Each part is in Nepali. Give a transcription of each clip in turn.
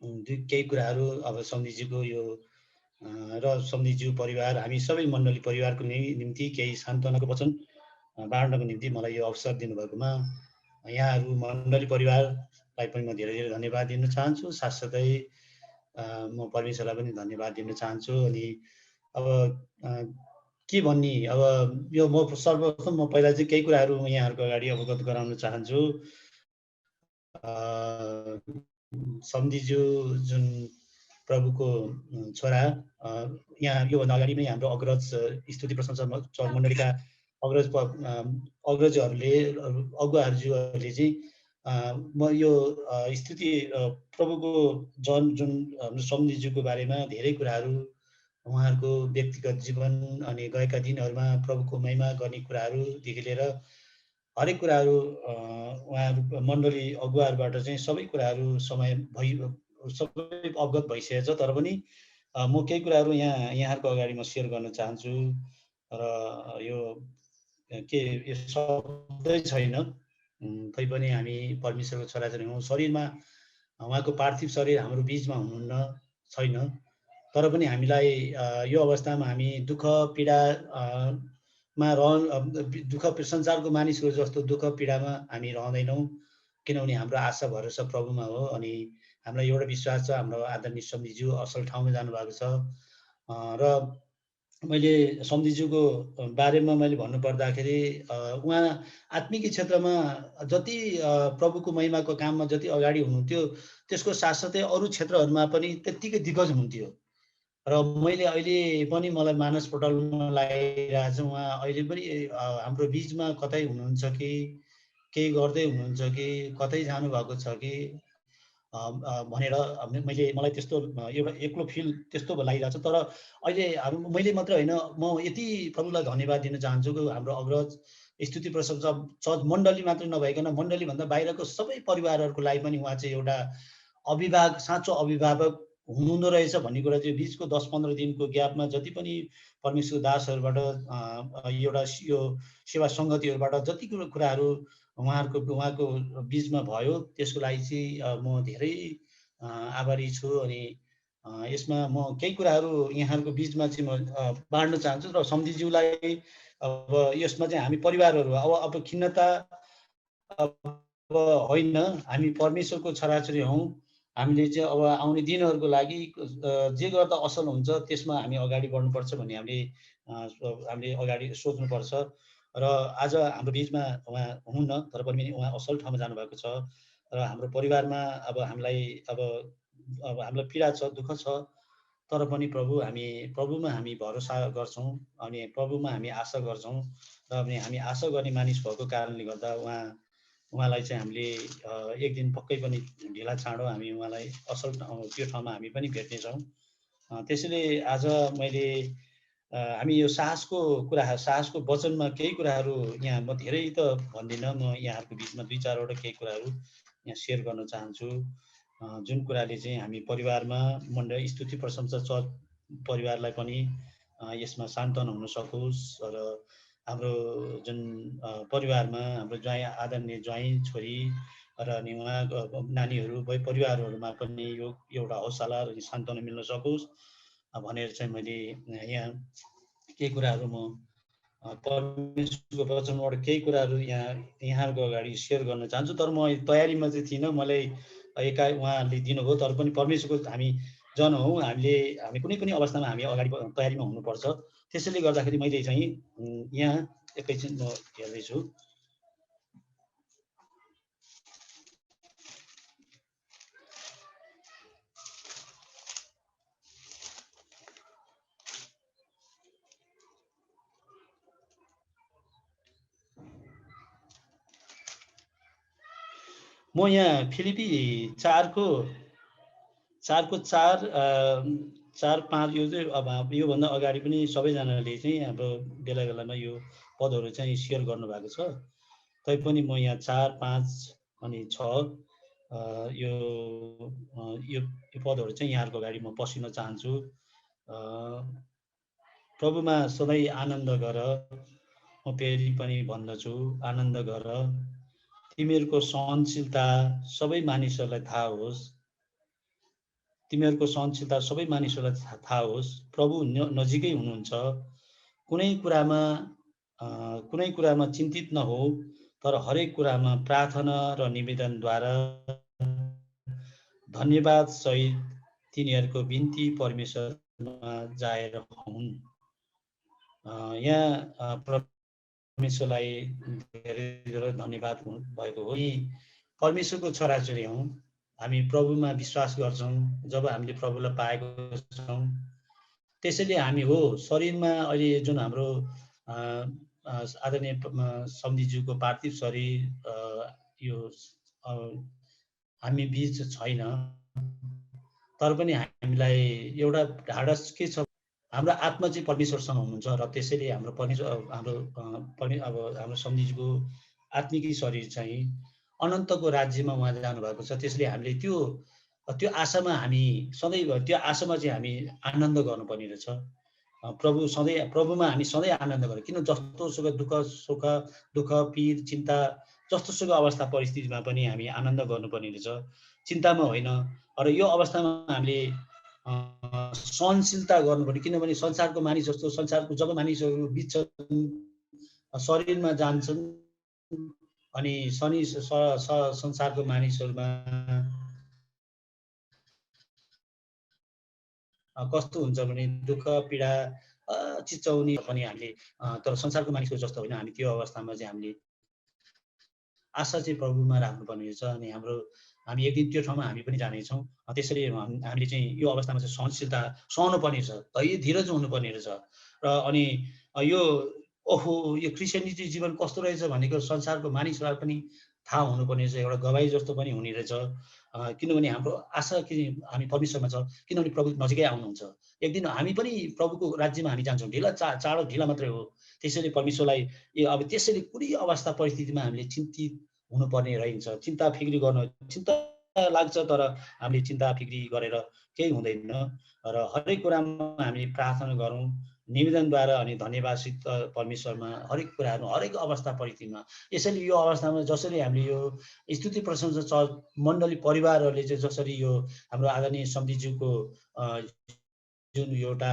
केही कुराहरू अब सम्धिजीको यो र सम्धिज्यू परिवार हामी सबै मण्डली परिवारको निम्ति केही सान्त्वनाको वचन बाँड्नको निम्ति मलाई यो अवसर दिनुभएकोमा यहाँहरू मण्डली परिवारलाई पनि म धेरै धेरै धन्यवाद दिन चाहन्छु। साथसाथै म परमेश्वरलाई पनि धन्यवाद दिन चाहन्छु। अनि अब के भन्ने, अब यो म सर्वप्रथम म पहिला चाहिँ केही कुराहरू यहाँहरूको अगाडि अवगत गराउन चाहन्छु। सम्धिज्यू जुन प्रभुको छोरा, यहाँ योभन्दा अगाडि नै हाम्रो अग्रज स्तुति प्रशंसा मण्डलीका अग्रजहरूले अगुवाहरूज्यूहरूले चाहिँ म यो स्तुति प्रभुको जुन हाम्रो सम्धिज्यूको बारेमा धेरै कुराहरू उहाँहरूको व्यक्तिगत जीवन अनि गएका दिनहरूमा प्रभुको महिमा गर्ने कुराहरूदेखि लिएर हरेक कुराहरू उहाँहरू मण्डली अगुवाहरूबाट चाहिँ सबै कुराहरू सबै अवगत भइसकेको छ। तर पनि म केही कुराहरू यहाँहरूको अगाडि म सेयर गर्न चाहन्छु। र यो यो शब्दै छैन, तैपनि हामी परमेश्वरको छोराछोरी हौँ। शरीरमा उहाँको पार्थिव शरीर हाम्रो बिचमा हुनुहुन्न छैन, तर पनि हामीलाई यो अवस्थामा हामी दुःख पीडामा दुःख संसारको मानिसहरू जस्तो दुःख पीडामा हामी रहँदैनौँ, किनभने हाम्रो आशा भरोसा प्रभुमा हो। अनि हामीलाई एउटा विश्वास छ, हाम्रो आदरणीय सम्धिज्यू असल ठाउँमा जानुभएको छ। र मैले सम्धिज्यूको बारेमा मैले भन्नुपर्दाखेरि उहाँ आत्मिक क्षेत्रमा जति प्रभुको महिमाको काममा जति अगाडि हुनुहुन्थ्यो, त्यसको साथसाथै अरू क्षेत्रहरूमा पनि त्यत्तिकै दिग्गज हुनुहुन्थ्यो। र मैले अहिले पनि मलाई मानसपटलमा लागिरहेको छ, उहाँ अहिले पनि हाम्रो बिचमा कतै हुनुहुन्छ कि केही गर्दै हुनुहुन्छ कि कतै जानुभएको छ कि भनेर मलाई त्यस्तो एउटा एक्लो फिल त्यस्तो लागिरहेको छ। तर अहिले मैले मात्र होइन, म यति प्रभुलाई धन्यवाद दिन चाहन्छु कि हाम्रो अग्रज स्तुति प्रशंसा चर्च मण्डली मात्रै नभइकन मण्डलीभन्दा बाहिरको सबै परिवारहरूको लागि पनि उहाँ चाहिँ एउटा अभिभावक, साँचो अभिभावक हुनुहुँदो रहेछ भन्ने कुरा चाहिँ बिचको 10-15 दिनको ग्यापमा जति पनि परमेश्वर दासहरूबाट एउटा यो सेवा सङ्गतिहरूबाट जति कुराहरू उहाँको बिचमा भयो, त्यसको लागि चाहिँ म धेरै आभारी छु। अनि यसमा म केही कुराहरू यहाँहरूको बिचमा चाहिँ म बाँड्न चाहन्छु। र सम्धिज्यूलाई अब यसमा चाहिँ हामी परिवारहरू अब खिन्नता अब होइन, हामी परमेश्वरको छोराछोरी हौँ। हामीले चाहिँ अब आउने दिनहरूको लागि जे गर्दा असल हुन्छ त्यसमा हामी अगाडि बढ्नुपर्छ भन्ने हामीले अगाडि सोच्नुपर्छ। र आज हाम्रो बिचमा उहाँ हुनुहुन्न, तर पनि उहाँ असल ठाउँमा जानुभएको छ। र हाम्रो परिवारमा अब हामीलाई हामीलाई पीडा छ, दुःख छ, तर पनि प्रभुमा हामी भरोसा गर्छौँ अनि प्रभुमा हामी आशा गर्छौँ। र पनि हामी आशा गर्ने मानिस भएको कारणले गर्दा उहाँलाई चाहिँ हामीले एक दिन पक्कै पनि ढिला चाँडो हामी उहाँलाई असल त्यो ठाउँमा हामी पनि भेट्नेछौँ। त्यसैले आज मैले हामी यो साहसको वचनमा केही कुराहरू यहाँ म धेरै त भन्दिनँ, म यहाँहरूको बिचमा 2-4वटा केही कुराहरू यहाँ सेयर गर्न चाहन्छु, जुन कुराले चाहिँ हामी परिवारमा मण्डली स्तुति प्रशंसा चर्च परिवारलाई पनि यसमा सान्त्वना हुन सकोस्। र हाम्रो जुन परिवारमा हाम्रो आदरणीय ज्वाइँ छोरी र अनि उहाँको नानीहरू परिवारहरूमा पनि यो एउटा हौसला र सान्त्वना मिल्न सकोस् भनेर चाहिँ मैले यहाँ केही कुराहरू म परमेश्वरको वचनबाट केही कुराहरू यहाँहरूको अगाडि सेयर गर्न चाहन्छु। तर म तयारीमा चाहिँ थिइनँ, मलाई उहाँहरूले दिनुभयो। तर पनि परमेश्वरको हामी जन हौँ, हामी कुनै पनि अवस्थामा हामी अगाडि तयारीमा हुनुपर्छ। त्यसैले गर्दाखेरि मैले चाहिँ यहाँ एकैछिन म हेर्दैछु। म यहाँ फिलिपी 4:4-5 यो चाहिँ अब योभन्दा अगाडि पनि सबैजनाले चाहिँ अब बेला बेलामा यो पदहरू चाहिँ सेयर गर्नुभएको छ। तैपनि म यहाँ 4-5 अनि 6 यो पदहरू चाहिँ यहाँहरूको अगाडि म पसिन चाहन्छु। प्रभुमा सधैँ आनन्द गर, म फेरि पनि भन्दछु आनन्द गर। तिमीहरूको सहनशीलता सबै मानिसहरूलाई थाहा होस्। तिमीहरूको सहनशीलता सबै मानिसहरूलाई थाहा होस्। प्रभु नजिकै हुनुहुन्छ। कुनै कुरामा चिन्तित नहो, तर हरेक कुरामा प्रार्थना र निवेदनद्वारा धन्यवाद सहित तिनीहरूको बिन्ती परमेश्वरमा जाहेर हुन्। यहाँ परमेश्वरलाई धेरै धेरै धन्यवाद भएको हो। परमेश्वरको छोराछोरी हौँ, हामी प्रभुमा विश्वास गर्छौँ। जब हामीले प्रभुलाई पाएको छौँ, त्यसैले हामी हो शरीरमा अहिले जुन हाम्रो आदरणीय सम्धिज्यूको पार्थिव शरीर यो हामी बीच छैन, तर पनि हामीलाई एउटा ढाडस के छ, हाम्रो आत्मा चाहिँ परमेश्वरसँग हुनुहुन्छ र त्यसैले हाम्रो हाम्रो सम्धिज्यूको आत्मिकी शरीर चाहिँ अनन्तको राज्यमा उहाँ जानुभएको छ। त्यसले हामीले त्यो आशामा हामी सधैँ त्यो आशामा चाहिँ हामी आनन्द गर्नुपर्ने रहेछ। प्रभुमा हामी सधैँ आनन्द गर्छौँ। किन जस्तोसुकै दुःख पीड चिन्ता जस्तोसुकै अवस्था परिस्थितिमा पनि हामी आनन्द गर्नुपर्ने रहेछ, चिन्तामा होइन। र यो अवस्थामा हामीले सहनशीलता गर्नुपर्ने, किनभने संसारको मानिस जस्तो संसारको जब मानिसहरू बित्छन्, शरीरमा जान्छन्, अनि संसारको मानिसहरूमा कस्तो हुन्छ भने दुःख पीडा चिच्याउने पनि हामीले, तर संसारको मानिसको जस्तो होइन। हामी त्यो अवस्थामा चाहिँ हामीले आशा चाहिँ प्रभुमा राख्नुपर्ने रहेछ। अनि हामी एक दिन त्यो ठाउँमा हामी पनि जानेछौँ। त्यसरी हामीले चाहिँ यो अवस्थामा चाहिँ सहनशीलता सहनु पर्ने रहेछ, धीरज हुनुपर्ने रहेछ। र अनि यो यो क्रिस्चियनिटी जीवन कस्तो रहेछ भनेको संसारको मानिसहरूलाई पनि थाहा हुनुपर्ने रहेछ, एउटा गवाई जस्तो पनि हुने रहेछ। किनभने हाम्रो आशा हामी परमेश्वरमा छ, किनभने प्रभु नजिकै आउनुहुन्छ। एक दिन हामी पनि प्रभुको राज्यमा हामी जान्छौँ। चाँडो ढिला मात्रै हो। त्यसैले परमेश्वरलाई अब त्यसैले कुनै अवस्था परिस्थितिमा हामीले चिन्तित हुनुपर्ने रहन्छ। चिन्ता फिक्री चिन्ता लाग्छ, तर हामीले चिन्ता फिक्री गरेर केही हुँदैन। र हरेक कुरामा हामी प्रार्थना गरौँ निवेदनद्वारा अनि धन्यवादसित परमेश्वरमा हरेक कुराहरू हरेक अवस्था परिस्थितिमा। यसैले यो अवस्थामा जसरी हामीले यो स्तुति प्रशंसा चर्च मण्डली परिवारहरूले चाहिँ जसरी यो हाम्रो आदरणीय सम्धिज्यूको जुन एउटा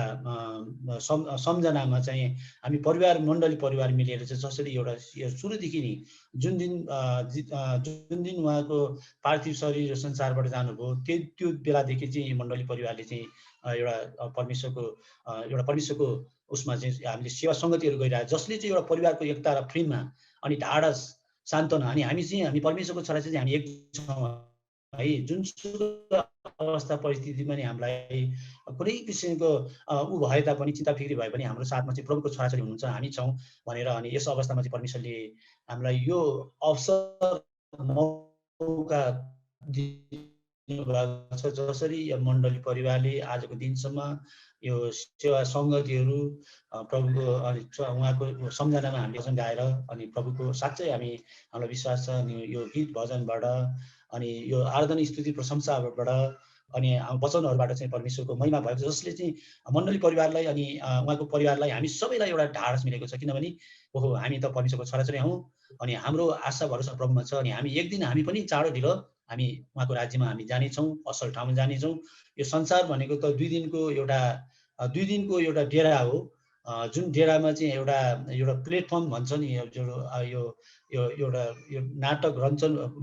सम्झनामा चाहिँ हामी मण्डली परिवार मिलेर चाहिँ जसरी एउटा सुरुदेखि नै जुन दिन उहाँको पार्थिव शरीर संसारबाट जानुभयो, त्यो बेलादेखि चाहिँ मण्डली परिवारले चाहिँ एउटा परमेश्वरको उसमा चाहिँ हामीले सेवा सङ्गतिहरू गरिरहेको, जसले चाहिँ एउटा परिवारको एकता र प्रेममा अनि ढाडस सान्त्वना। अनि हामी परमेश्वरको छोरा चाहिँ हामी एक छौँ है। जुनसुकै अवस्था परिस्थितिमा नि हामीलाई कुनै किसिमको भए तापनि चिन्ता फिक्री भए पनि हाम्रो साथमा चाहिँ प्रभुको छोराछोरी हुनुहुन्छ, हामी छौँ भनेर। अनि यस अवस्थामा चाहिँ परमेश्वरले हामीलाई यो अवसर मौका दिनुभएको छ। जसरी मण्डली परिवारले आजको दिनसम्म यो सेवा सङ्गतिहरू प्रभुको उहाँको सम्झनामा हामीले भजन गाएर अनि प्रभुको साँच्चै हामीलाई विश्वास छ। अनि यो गीत भजनबाट अनि यो आराधना स्तुति प्रशंसाबाट अनि वचनहरूबाट चाहिँ परमेश्वरको महिमा भएको छ, जसले चाहिँ मण्डली परिवारलाई अनि उहाँको परिवारलाई हामी सबैलाई एउटा ढाडस मिलेको छ। किनभने हामी त परमेश्वरको छोराछोरी हौँ अनि हाम्रो आशा भरोसा प्रभुमा छ। अनि हामी एक दिन हामी पनि चाँडो ढिलो हामी उहाँको राज्यमा हामी जानेछौँ, असल ठाउँमा जानेछौँ। यो संसार भनेको त दुई दिनको एउटा डेरा हो, जुन डेरामा चाहिँ एउटा प्लेटफर्म भन्छ नि, एउटा नाटक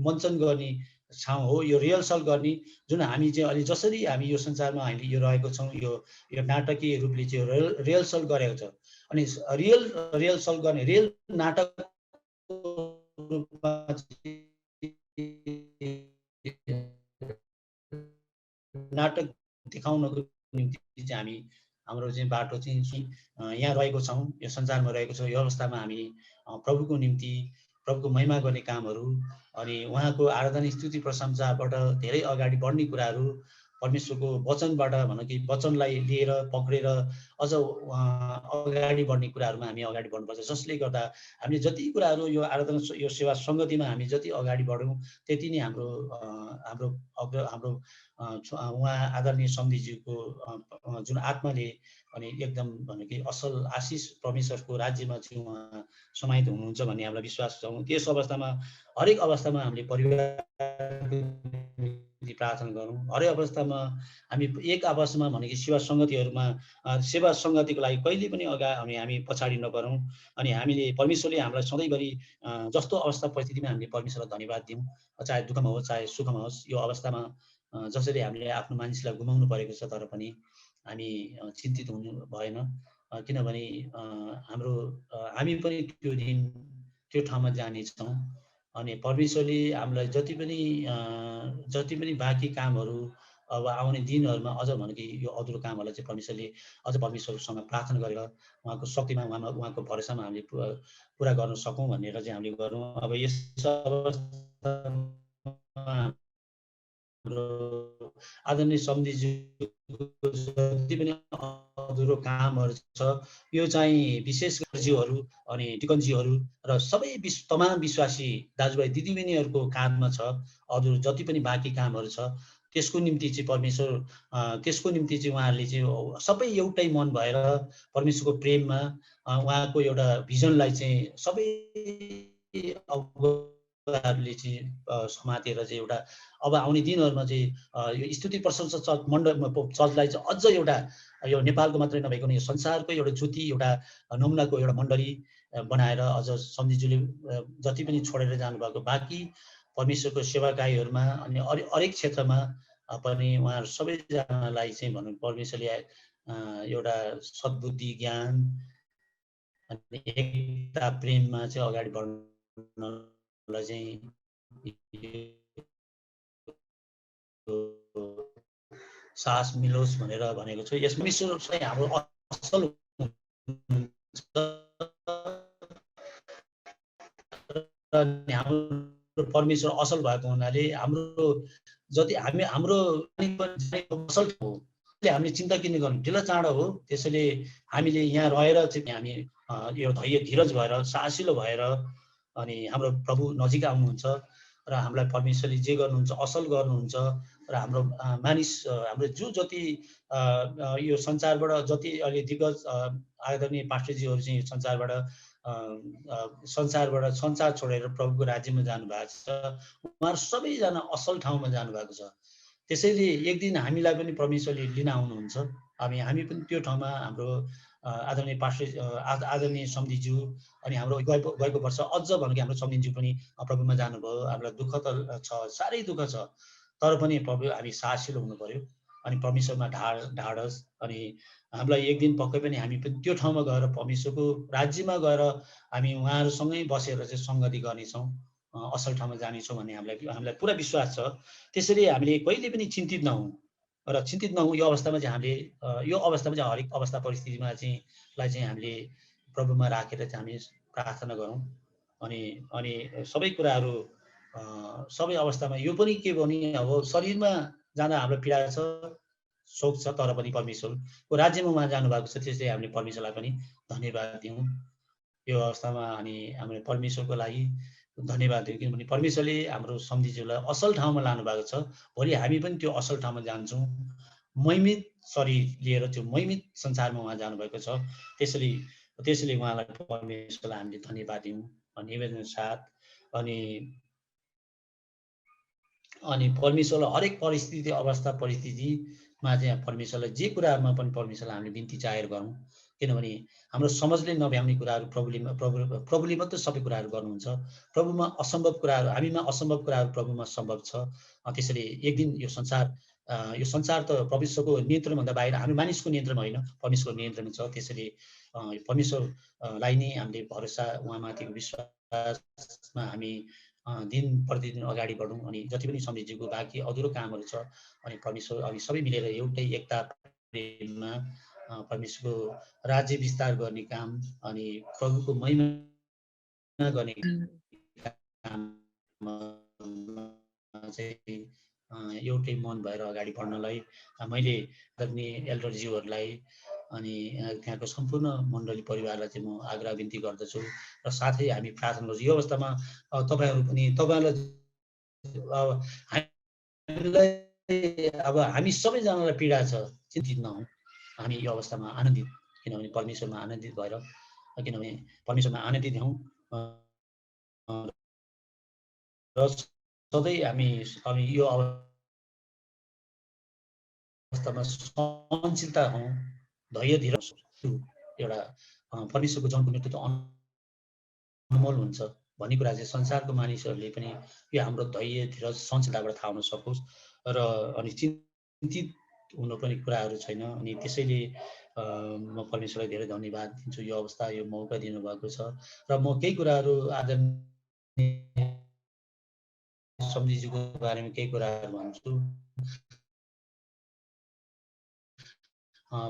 मञ्चन गर्ने ठाउँ हो, यो रिहर्सल गर्ने। जुन हामी चाहिँ अहिले जसरी हामी यो संसारमा हामीले यो रहेको छौँ, यो नाटकीय रूपले चाहिँ रिहर्सल गरेको छ। अनि रिहर्सल गर्ने रियल नाटक नाटक देखाउनको निम्ति चाहिँ हामी हाम्रो चाहिँ बाटो चाहिँ यहाँ रहेको छौँ, यो संसारमा रहेको छौँ। यो अवस्थामा हामी प्रभुको निम्ति प्रभुको महिमा गर्ने कामहरू अनि उहाँको आराधना स्तुति प्रशंसाबाट धेरै अगाडि बढ्ने कुराहरू परमेश्वरको वचनबाट भनौँ कि वचनलाई लिएर पक्रेर अझ अगाडि बढ्ने कुराहरूमा हामी अगाडि बढ्नुपर्छ। जसले गर्दा हामीले जति कुराहरू यो आराधना यो सेवा सङ्गतिमा हामी जति अगाडि बढौँ त्यति नै हाम्रो उहाँ आदरणीय सम्धिज्यूको जुन आत्माले अनि एकदम भनौँ कि असल आशिष परमेश्वरको राज्यमा चाहिँ उहाँ समाहित हुनुहुन्छ भन्ने हामीलाई विश्वास छ। त्यस अवस्थामा हरेक अवस्थामा हामीले परिवार प्रार्थना गरौँ। हरेक अवस्थामा हामी एक आपसमा भनेको सेवा सङ्गतिहरूमा सेवा सङ्गतिको लागि कहिले पनि हामी पछाडि नगरौँ। अनि हामीले परमेश्वरले हामीलाई सधैँभरि जस्तो अवस्था परिस्थितिमा हामीले परमेश्वरलाई धन्यवाद दिउँ। चाहे दुःखमा होस्, चाहे सुखमा होस्, यो अवस्थामा जसरी हामीले आफ्नो मानिसलाई गुमाउनु परेको छ, तर पनि हामी चिन्तित हुनु भएन। किनभने हामी पनि त्यो दिन त्यो ठाउँमा जानेछौँ। अनि परमेश्वरले हामीलाई जति पनि बाँकी कामहरू अब आउने दिनहरूमा अझ भनेको यो अधुरो कामहरूलाई चाहिँ परमेश्वरले अझ परमेश्वरसँग प्रार्थना गरेर उहाँको शक्तिमा उहाँको भरोसामा हामीले पुरा गर्न सकौँ भनेर चाहिँ हामीले गरौँ। अब यस अवस्थामा आदरणीय सम्धिज्यूको जति पनि अधुरो कामहरू छ, यो चाहिँ विशेष गरी ज्यूहरू अनि टिकनज्यूहरू र सबै तमाम विश्वासी दाजुभाइ दिदीबहिनीहरूको काममा छ। अधुरो जति पनि बाँकी कामहरू छ, त्यसको निम्ति चाहिँ परमेश्वर त्यसको निम्ति चाहिँ उहाँहरूले चाहिँ सबै एउटै मन भएर परमेश्वरको प्रेममा उहाँको एउटा भिजनलाई चाहिँ सबै हरूले चाहिँ समातेर चाहिँ एउटा अब आउने दिनहरूमा चाहिँ यो स्तुति प्रशंसा चर्चलाई चाहिँ अझ एउटा यो नेपालको मात्रै नभइकन यो संसारको एउटा ज्योति, एउटा नमुनाको एउटा मण्डली बनाएर अझ सम्धिज्यूले जति पनि छोडेर जानुभएको बाँकी परमेश्वरको सेवाकाईहरूमा अनि हरेक क्षेत्रमा पनि उहाँहरू सबैजनालाई चाहिँ भनौँ परमेश्वरले एउटा सद्बुद्धि, ज्ञान अनि एकता प्रेममा चाहिँ अगाडि बढ्नलाई चाहिँ साहस मिलोस् भनेर भनेको छु। यसमा परमेश्वर चाहिँ हाम्रो असल हाम्रो परमेश्वर असल भएको हुनाले हाम्रो जति हाम्रो असल हो, हामीले चिन्ता किन गर्नु, ढिलो चाँडो हो। त्यसैले हामीले यहाँ रहेर चाहिँ हामी यो धीरज भएर साहसिलो भएर अनि हाम्रो प्रभु नजिक आउनुहुन्छ र हामीलाई परमेश्वरले जे गर्नुहुन्छ असल गर्नुहुन्छ र हाम्रो मानिस हाम्रो जति यो संसारबाट जति अहिले दिग्गज आदरणीय पास्टरजीहरू चाहिँ संसार छोडेर प्रभुको राज्यमा जानुभएको छ। उहाँहरू सबैजना असल ठाउँमा जानुभएको छ। त्यसैले एक दिन हामीलाई पनि परमेश्वरले लिन आउनुहुन्छ। हामी पनि त्यो ठाउँमा हाम्रो आदरणीय पास्टर आदरणीय सम्धिज्यू अनि हाम्रो गएको वर्ष अझ भनेको हाम्रो सम्धिज्यू पनि प्रभुमा जानुभयो। हामीलाई दुःख त छ, साह्रै दुःख छ, तर पनि प्रभु हामी साहसिलो हुनु पर्यो अनि परमेश्वरमा ढाडस अनि हामीलाई एक दिन पक्कै पनि हामी पनि त्यो ठाउँमा गएर परमेश्वरको राज्यमा गएर हामी उहाँहरूसँगै बसेर चाहिँ सङ्गति गर्नेछौँ, असल ठाउँमा जानेछौँ भन्ने हामीलाई पुरा विश्वास छ। त्यसैले हामीले कहिले पनि चिन्तित नहौँ र चिन्तित नहौँ। यो अवस्थामा चाहिँ हरेक अवस्था परिस्थितिमा चाहिँ हामीले प्रभुमा राखेर चाहिँ हामी प्रार्थना गरौँ अनि सबै कुराहरू सबै अवस्थामा यो पनि के भने अब शरीरमा जान हाम्रो पीडा छ, शोक छ, तर पनि परमेश्वरको राज्यमा उहाँ जानुभएको छ। त्यसले हामीले परमेश्वरलाई पनि धन्यवाद दिउँ यो अवस्थामा अनि हामीले परमेश्वरको लागि धन्यवाद दिउँ। किनभने परमेश्वरले हाम्रो सम्धिज्यूलाई असल ठाउँमा लानुभएको छ। भोलि हामी पनि त्यो असल ठाउँमा जान्छौँ, महिमित शरीर लिएर त्यो महिमित संसारमा उहाँ जानुभएको छ। त्यसैले उहाँलाई परमेश्वरलाई हामीले धन्यवाद दिउँ निवेदन साथ अनि परमेश्वरलाई हरेक परिस्थितिमा चाहिँ परमेश्वरलाई जे कुराहरूमा पनि परमेश्वरलाई हामीले बिन्ती चाहेर गरौँ। किनभने हाम्रो समझले नभ्याउने कुराहरू प्रभुले मात्रै सबै कुराहरू गर्नुहुन्छ। प्रभुमा असम्भव कुराहरू हामीमा असम्भव कुराहरू प्रभुमा सम्भव छ। त्यसैले एक दिन यो संसार त परमेश्वरको नियन्त्रणभन्दा बाहिर, हामी मानिसको नियन्त्रण होइन, परमेश्वरको नियन्त्रण छ। त्यसैले परमेश्वरलाई नै हामीले भरोसा, उहाँमाथिको विश्वासमा हामी दिन प्रतिदिन अगाडि बढौँ अनि जति पनि सम्धिज्यूको बाँकी अधुरो कामहरू छ अनि परमेश्वर अनि सबै मिलेर एउटै एकता प्रेममा परमेश्वरको राज्य विस्तार गर्ने काम अनि प्रभुको महिमा गर्ने काम चाहिँ एउटै मन भएर अगाडि बढ्नलाई मैले आदरणीय एल्डरज्यूहरूलाई अनि त्यहाँको सम्पूर्ण मण्डली परिवारलाई चाहिँ म आग्रह बिन्ती गर्दछु र साथै हामी प्रार्थना गर्छौँ। यो अवस्थामा हामी सबैजनालाई पीडा छ, चिन्तित नहौँ। हामी यो अवस्थामा आनन्दित, किनभने परमेश्वरमा आनन्दित भएर किनभने परमेश्वरमा आनन्दित हौँ र सधैँ हामी यो अवस्थामा सहनशीलता हौँ, धैर्य धीर एउटा परमेश्वरको जनको नेतृत्व अनमोल हुन्छ भन्ने कुरा चाहिँ संसारको मानिसहरूले पनि यो हाम्रो धैर्य धीरज सहनशीलताबाट थाहा हुन सकोस् र अनि चिन्तित हुनु पनि कुराहरू छैन। अनि त्यसैले म परमेश्वरलाई धेरै धन्यवाद दिन्छु यो अवस्था यो मौका दिनुभएको छ र म केही कुराहरू आदरणीय सम्झीज्यूको बारेमा केही कुराहरू भन्छु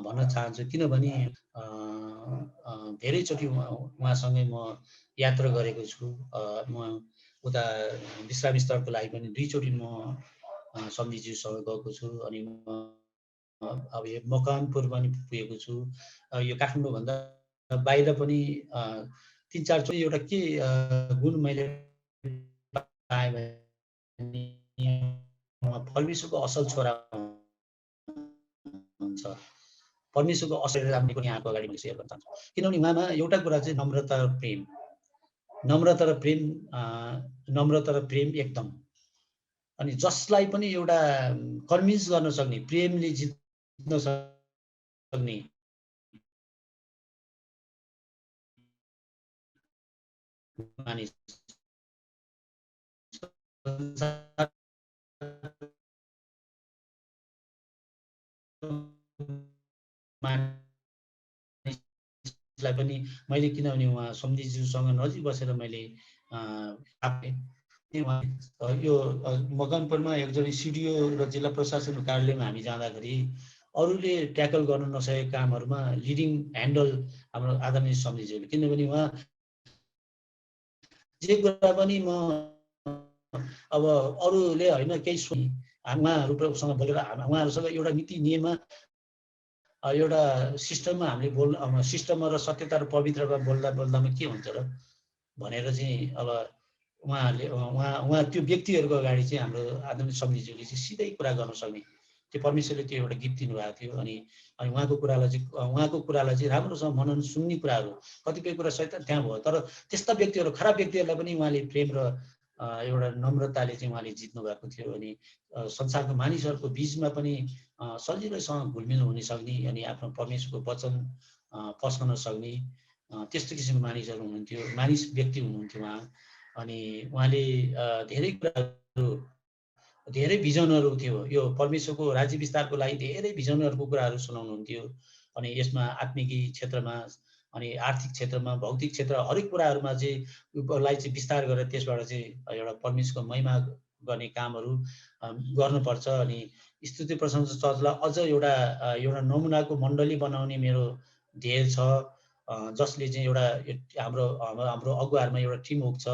भन्न चाहन्छु किनभने धेरैचोटि उहाँसँगै म यात्रा गरेको छु। म उता विश्रामी स्थलको लागि पनि 2 चोटि म सम्झीज्यूसँग गएको छु अनि अब यो मकवानपुर पनि पुगेको छु। यो काठमाडौँभन्दा बाहिर पनि 3-4 चोटि एउटा के गुण मैले पाएँ भने परमेश्वरको असल छोरा हुन्छ। परमेश्वरको असल राम्रो पनि यहाँको अगाडि मैले सेयर गर्न चाहन्छु किनभने उहाँमा एउटा कुरा चाहिँ नम्रता र प्रेम एकदम अनि जसलाई पनि एउटा कन्भिन्स गर्न सक्ने प्रेमले जित्न सक्ने मानिस मानिसलाई पनि मैले किनभने उहाँ सम्झीज्यूसँग नजिक बसेर मैले यो मकवानपुरमा एकजना सिडिओ र जिल्ला प्रशासन कार्यालयमा हामी जाँदाखेरि अरूले ट्याकल गर्न नसकेको कामहरूमा लिडिङ ह्यान्डल हाम्रो आदरणीय सम्झीज्यूले किनभने उहाँ जे कुरा पनि म अब अरूले होइन केही उहाँहरूसँग बोलेर उहाँहरूसँग एउटा नीति नियममा एउटा सिस्टममा हामीले सिस्टममा र सत्यता र पवित्रता बोल्दामा के हुन्छ र भनेर चाहिँ अब उहाँहरूले उहाँ त्यो व्यक्तिहरूको अगाडि चाहिँ हाम्रो आदरणीय सम्झीज्यूले चाहिँ सिधै कुरा गर्न सक्ने त्यो परमेश्वरले त्यो एउटा गिफ्ट दिनुभएको थियो। अनि उहाँको कुरालाई चाहिँ राम्रोसँग मनन सुन्ने कुराहरू कतिपय कुरा सहित त्यहाँ भयो तर त्यस्ता व्यक्तिहरू खराब व्यक्तिहरूलाई पनि उहाँले प्रेम र एउटा नम्रताले चाहिँ उहाँले जित्नु भएको थियो। अनि संसारको मानिसहरूको बिचमा पनि सजिलैसँग घुलमिल हुन सक्ने अनि आफ्नो परमेश्वरको वचन पस्कन सक्ने त्यस्तो किसिमको मानिसहरू हुनुहुन्थ्यो, मानिस व्यक्ति हुनुहुन्थ्यो उहाँ। अनि उहाँले धेरै कुराहरू धेरै भिजनहरू थियो यो परमेश्वरको राज्य विस्तारको लागि धेरै भिजनहरूको कुराहरू सुनाउनुहुन्थ्यो। अनि यसमा आत्मिकी क्षेत्रमा अनि आर्थिक क्षेत्रमा भौतिक क्षेत्र हरेक कुराहरूमा चाहिँ विस्तार गरेर त्यसबाट चाहिँ एउटा परमेश्वरको महिमा गर्ने कामहरू गर्नुपर्छ। अनि स्तुति प्रशंसा चर्चलाई अझ एउटा नमुनाको मण्डली बनाउने मेरो ध्येय छ जसले चाहिँ एउटा हाम्रो अगुवाहरूमा एउटा टिम वर्क छ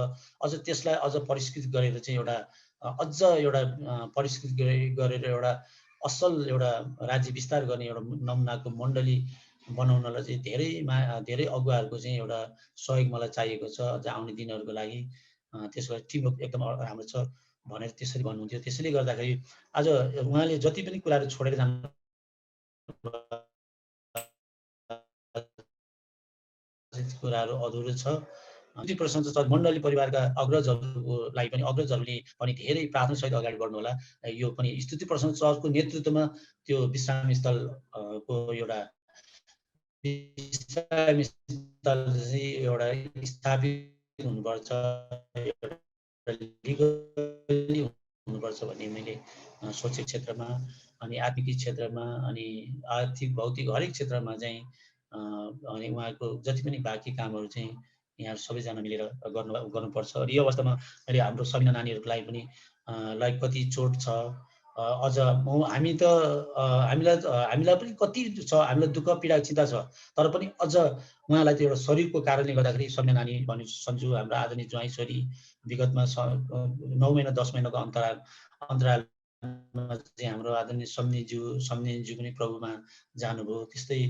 अझ त्यसलाई अझ परिष्कृत गरेर चाहिँ एउटा परिष्कृत गरेर एउटा असल एउटा राज्य विस्तार गर्ने एउटा नमुनाको मण्डली बनाउनलाई चाहिँ धेरै अगुवाहरूको चाहिँ एउटा सहयोग मलाई चाहिएको छ अझ आउने दिनहरूको लागि। त्यसको टिमवर्क एकदम राम्रो छ भनेर त्यसरी भन्नुहुन्थ्यो। त्यसैले गर्दाखेरि आज उहाँले जति पनि कुराहरू छोडेर जानु कुराहरू अधुरो छ। स्तुति प्रशंसा मण्डली परिवारका अग्रजहरूलाई पनि धेरै प्रार्थनासहित अगाडि बढ्नु होला। यो पनि स्तुति प्रशंसा चर्चको नेतृत्वमा त्यो विश्रामी स्थलको एउटा स्थापित हुनुपर्छ हुनुपर्छ भन्ने मैले सोचेको क्षेत्रमा अनि आत्मिक क्षेत्रमा अनि आर्थिक भौतिक हरेक क्षेत्रमा चाहिँ अनि उहाँको जति पनि बाँकी कामहरू चाहिँ यहाँ सबैजना मिलेर गर्नुपर्छ। र यो अवस्थामा अहिले हाम्रो सबै नानीहरूको लागि पनि कति चोट छ अझ हामीलाई पनि कति छ हामीलाई दुःख पीडा चिन्ता छ तर पनि अझ उहाँलाई त्यो एउटा शरीरको कारणले गर्दाखेरि सबै नानी भन्ने सन्जु हाम्रो आदरणीय ज्वाइँ छोरी विगतमा 9 महिना 10 महिनाको अन्तरालमा चाहिँ हाम्रो आदरणीय सम्झीज्यू पनि प्रभुमा जानुभयो। त्यस्तै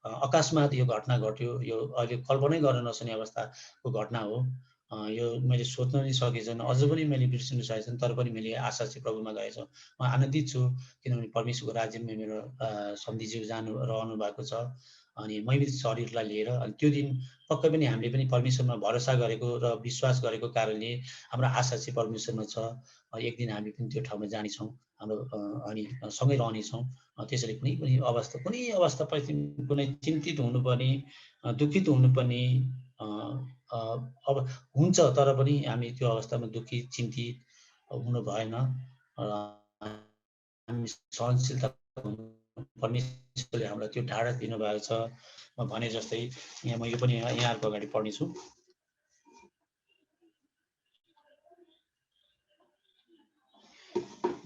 अकस्मात यो घटना घट्यो। यो अहिले कल्पनै गर्न नसक्ने अवस्थाको घटना हो। यो मैले सोच्न नै सकेको छैन अझ पनि मैले बिर्सिनु सकेको छैन तर पनि मैले आशा चाहिँ प्रभुमा गरेको छु। म आनन्दित छु किनभने परमेश्वरको राज्यमा मेरो सम्झीज्यू रहनु भएको छ अनि मर्मित शरीरलाई लिएर। अनि त्यो दिन पक्कै पनि हामीले पनि परमेश्वरमा भरोसा गरेको र विश्वास गरेको कारणले हाम्रो आशा चाहिँ परमेश्वरमा छ। एक दिन हामी पनि त्यो ठाउँमा जानेछौँ, हाम्रो अनि सँगै रहनेछौँ। त्यसैले कुनै अवस्था परिस्थिति कुनै चिन्तित हुनुपर्ने, दुःखित हुनुपर्ने अब हुन्छ, तर पनि हामी त्यो अवस्थामा दुःखित चिन्तित हुनु भएन। हामी सहनशीलता, परमेश्वरले हामीलाई त्यो ढाडा दिनुभएको छ। म भने जस्तै यहाँ म यो पनि यहाँहरूको अगाडि पढ्नेछु।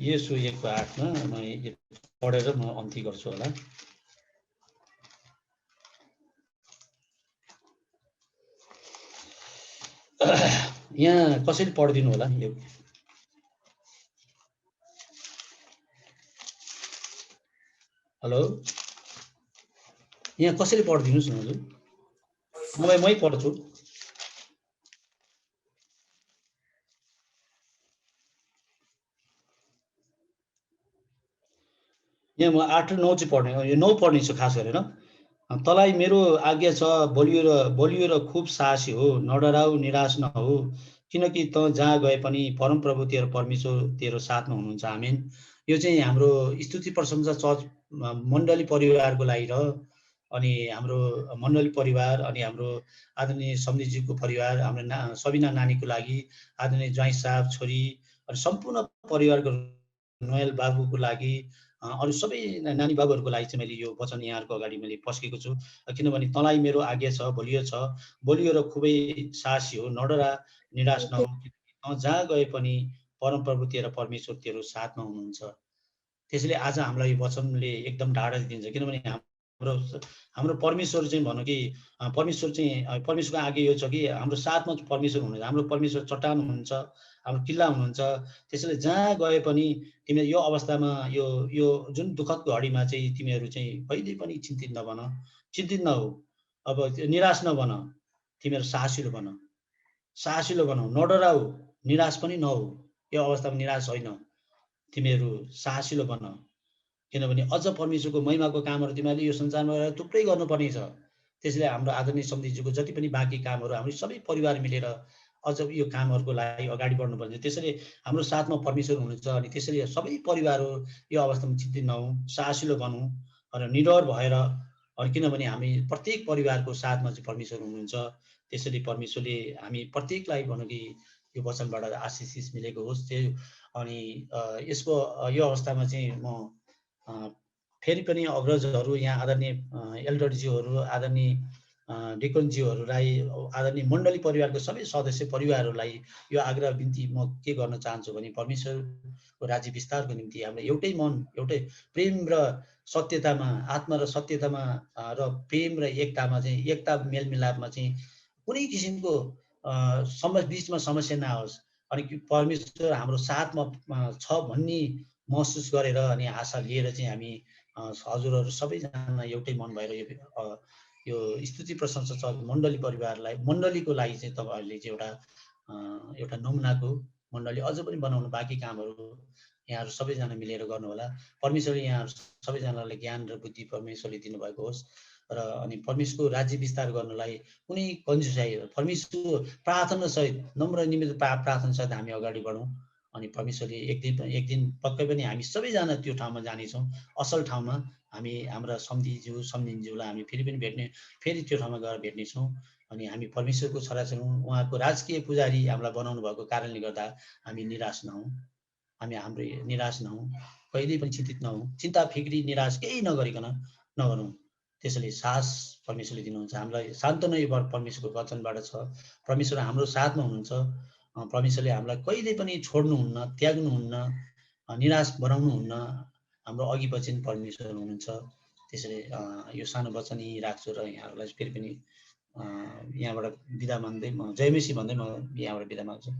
यसो 1:8 म पढेर म अन्त्य गर्छु होला। यहाँ कसैले पढिदिनु होला यो। हेलो, यहाँ कसैले पढिदिनुहोस् न हजुर, मै पढ्छु। यहाँ म 8 र 9 चाहिँ पढ्ने, यो 9 पढ्नेछु खास गरेर। तँलाई मेरो आज्ञा छ, बलियो र खुब साहसी हो, नडराऊ, निराश नहो, किनकि तँ जहाँ गए पनि परमप्रभु तेरो परमेश्वर तेरो साथमा हुनुहुन्छ। आमेन। यो चाहिँ हाम्रो स्तुति प्रशंसा चर्च मण्डली परिवारको लागि र अनि हाम्रो मण्डली परिवार अनि हाम्रो आदरणीय सम्झीज्यूको परिवार, हाम्रो सबिना नानीको लागि, आदरणीय ज्वाइँ साहब, छोरी अनि सम्पूर्ण परिवारको नोयल बाबुको लागि, अरू सबै नानी बाबुहरूको लागि चाहिँ मैले यो वचन यहाँहरूको अगाडि मैले पस्केको छु। किनभने तँलाई मेरो आज्ञा छ, बलियो र खुबै साहसी हो, नडरा, निराश नहो, तँ जहाँ गए पनि परमप्रभु तेरो परमेश्वर तेरो साथमा हुनुहुन्छ। त्यसैले आज हामीलाई यो वचनले एकदम ढाडा दिन्छ। किनभने हाम्रो परमेश्वर चाहिँ भनौँ कि परमेश्वरको आज्ञा यो छ कि हाम्रो साथमा परमेश्वर हुनुहुन्छ। हाम्रो परमेश्वर चट्टान हुनुहुन्छ, हाम्रो किल्ला हुनुहुन्छ। त्यसैले जहाँ गए पनि तिमीले यो अवस्थामा यो जुन दुःखदको घडीमा चाहिँ तिमीहरू चाहिँ कहिले पनि चिन्तित नहौ, अब निराश नबन, तिमीहरू साहसिलो बनाऊ, नडराऊ, निराश पनि नहौ। यो अवस्थामा निराश होइन, तिमीहरू साहसिलो बन, किनभने अझ परमेश्वरको महिमाको कामहरू तिमीहरूले यो संसारमा रहेर थुप्रै गर्नुपर्ने छ। त्यसैले हाम्रो आदरणीय सम्झीज्यूको जति पनि बाँकी कामहरू हाम्रो सबै परिवार मिलेर अझ यो कामहरूको लागि अगाडि बढ्नुपर्छ। त्यसैले हाम्रो साथमा परमेश्वर हुनुहुन्छ। अनि त्यसैले सबै परिवारहरू यो अवस्थामा चिन्तित नहौँ, साहसिलो बनौँ र निडर भएर, अनि किनभने हामी प्रत्येक परिवारको साथमा चाहिँ परमेश्वर हुनुहुन्छ। त्यसैले परमेश्वरले हामी प्रत्येकलाई भनौँ कि यो वचनबाट आशिष मिलेको होस्। त्यो अनि यसको यो अवस्थामा चाहिँ म फेरि पनि अग्रजहरू, यहाँ आदरणीय एल्डरज्यूहरू, आदरणीय डिकनज्यूहरूलाई, आदरणीय मण्डली परिवारको सबै सदस्य परिवारहरूलाई यो आग्रह बिन्ती म के गर्न चाहन्छु भने परमेश्वरको राज्य विस्तारको निम्ति हाम्रो एउटै मन, एउटै प्रेम र सत्यतामा, आत्मा र सत्यतामा र प्रेम र एकतामा चाहिँ, एकता मेलमिलापमा चाहिँ कुनै किसिमको बिचमा समस्या नआओस्। अनि परमेश्वर हाम्रो साथमा छ भन्ने महसुस गरेर अनि आशा लिएर चाहिँ हामी हजुरहरू सबैजना एउटै मन भएर यो स्तुति प्रशंसा चर्च मण्डलीको लागि चाहिँ तपाईँहरूले चाहिँ एउटा नमुनाको मण्डली अझ पनि बनाउनु बाँकी कामहरू यहाँहरू सबैजना मिलेर गर्नुहोला। परमेश्वरले यहाँहरू सबैजनालाई ज्ञान र बुद्धि परमेश्वरले दिनुभएको होस् र अनि परमेश्वरको राज्य विस्तार गर्नलाई कुनै कन्जुसाइ, परमेश्वर प्रार्थनासहित, नम्र निमित्त प्रार्थनासहित हामी अगाडि बढौँ। अनि परमेश्वरले एक दिन पक्कै पनि हामी सबैजना त्यो ठाउँमा जानेछौँ, असल ठाउँमा। हामी हाम्रा सम्झिन्ज्यूलाई हामी फेरि पनि फेरि त्यो ठाउँमा गएर भेट्नेछौँ। अनि हामी परमेश्वरको छोरा छौँ, उहाँको राजकीय पुजारी हामीलाई बनाउनु भएको कारणले गर्दा हामी निराश नहौँ, कहिल्यै पनि चिन्तित नहौँ, चिन्ता फिक्री निराश केही नगरौँ। त्यसैले साहस परमेश्वरले दिनुहुन्छ। हामीलाई सान्त्वना यो परमेश्वरको वचनबाट छ। परमेश्वर हाम्रो साथमा हुनुहुन्छ। परमेश्वरले हामीलाई कहिले पनि छोड्नुहुन्न, त्याग्नुहुन्न, निराश बनाउनुहुन्न। हाम्रो अघि पछि परमेश्वर हुनुहुन्छ। त्यसैले यो सानो वचन यहीँ राख्छु र यहाँहरूलाई फेरि पनि यहाँबाट बिदा मान्दै, म जय मसीह भन्दै म यहाँबाट बिदा माग्छु।